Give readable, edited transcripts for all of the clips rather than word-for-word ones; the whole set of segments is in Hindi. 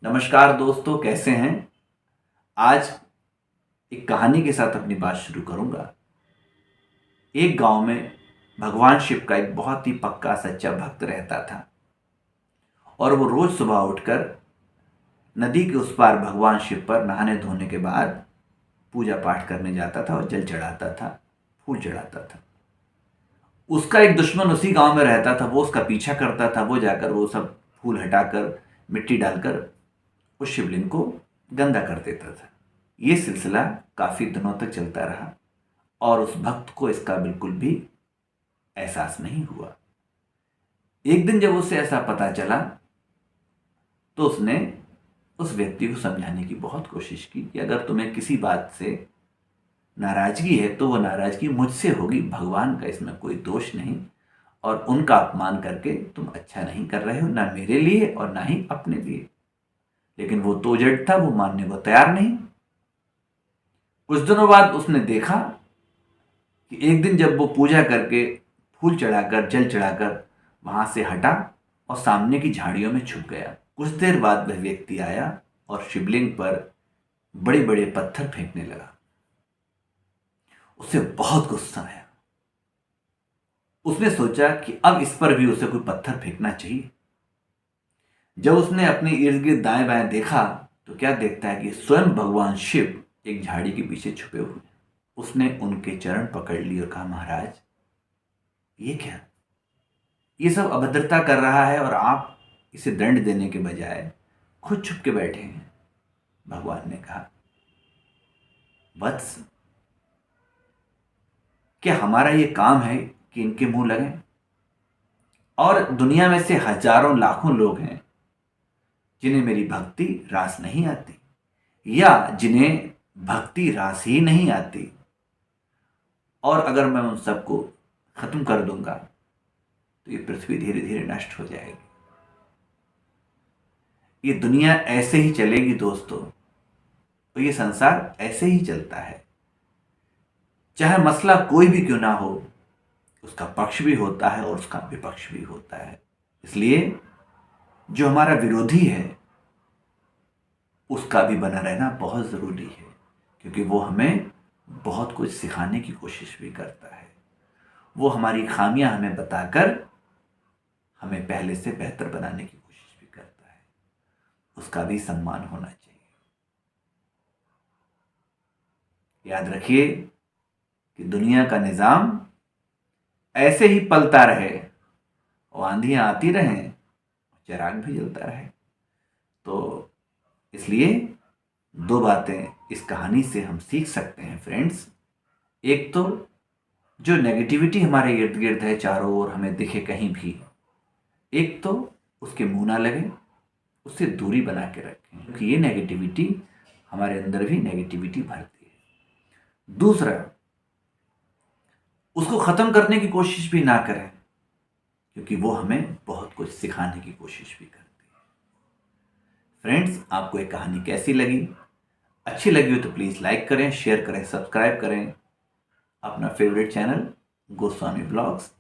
नमस्कार दोस्तों, कैसे हैं? आज एक कहानी के साथ अपनी बात शुरू करूंगा। एक गांव में भगवान शिव का एक बहुत ही पक्का सच्चा भक्त रहता था और वो रोज सुबह उठकर नदी के उस पार भगवान शिव पर नहाने धोने के बाद पूजा पाठ करने जाता था और जल चढ़ाता था, फूल चढ़ाता था। उसका एक दुश्मन उसी गांव में रहता था। वो उसका पीछा करता था। वो जाकर वो सब फूल हटाकर, मिट्टी डालकर उस शिवलिंग को गंदा कर देता था। ये सिलसिला काफी दिनों तक चलता रहा और उस भक्त को इसका बिल्कुल भी एहसास नहीं हुआ। एक दिन जब उसे ऐसा पता चला तो उसने उस व्यक्ति को समझाने की बहुत कोशिश की कि अगर तुम्हें किसी बात से नाराजगी है तो वो नाराजगी मुझसे होगी, भगवान का इसमें कोई दोष नहीं। और उनका अपमान करके तुम अच्छा नहीं कर रहे हो, ना मेरे लिए और ना ही अपने लिए। लेकिन वो तोजड़ था, वो मानने को तैयार नहीं। कुछ दिनों बाद उसने देखा कि एक दिन जब वो पूजा करके, फूल चढ़ाकर, जल चढ़ाकर वहां से हटा और सामने की झाड़ियों में छुप गया। कुछ देर बाद वह व्यक्ति आया और शिवलिंग पर बड़े बड़े पत्थर फेंकने लगा। उसे बहुत गुस्सा आया। उसने सोचा कि अब इस पर भी उसे कोई पत्थर फेंकना चाहिए। जब उसने अपने इर्द गिर्द दाएं बाएं देखा तो क्या देखता है कि स्वयं भगवान शिव एक झाड़ी के पीछे छुपे हुए। उसने उनके चरण पकड़ लिए और कहा, महाराज, ये क्या? ये सब अभद्रता कर रहा है और आप इसे दंड देने के बजाय खुद छुप के बैठे हैं। भगवान ने कहा, वत्स, क्या हमारा ये काम है कि इनके मुंह लगे? और दुनिया में से हजारों लाखों लोग हैं जिन्हें मेरी भक्ति रास नहीं आती, या जिन्हें भक्ति रास ही नहीं आती। और अगर मैं उन सबको खत्म कर दूंगा तो ये पृथ्वी धीरे धीरे नष्ट हो जाएगी। ये दुनिया ऐसे ही चलेगी दोस्तों, तो ये संसार ऐसे ही चलता है। चाहे मसला कोई भी क्यों ना हो, उसका पक्ष भी होता है और उसका विपक्ष भी होता है। इसलिए जो हमारा विरोधी है उसका भी बना रहना बहुत जरूरी है, क्योंकि वो हमें बहुत कुछ सिखाने की कोशिश भी करता है। वो हमारी खामियां हमें बताकर हमें पहले से बेहतर बनाने की कोशिश भी करता है। उसका भी सम्मान होना चाहिए। याद रखिए कि दुनिया का निजाम ऐसे ही पलता रहे और आंधियां आती रहें, चिराग भी जलता रहे। तो इसलिए दो बातें इस कहानी से हम सीख सकते हैं फ्रेंड्स। एक तो जो नेगेटिविटी हमारे इर्द गिर्द है, चारों ओर हमें दिखे कहीं भी, एक तो उसके मुंह ना लगे, उससे दूरी बना के रखें, क्योंकि ये नेगेटिविटी हमारे अंदर भी नेगेटिविटी भरती है। दूसरा, उसको खत्म करने की कोशिश भी ना करें, क्योंकि वो हमें बहुत कुछ सिखाने की कोशिश भी करती है। फ्रेंड्स, आपको ये कहानी कैसी लगी? अच्छी लगी हो तो प्लीज़ लाइक करें, शेयर करें, सब्सक्राइब करें अपना फेवरेट चैनल गोस्वामी ब्लॉग्स।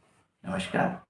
नमस्कार।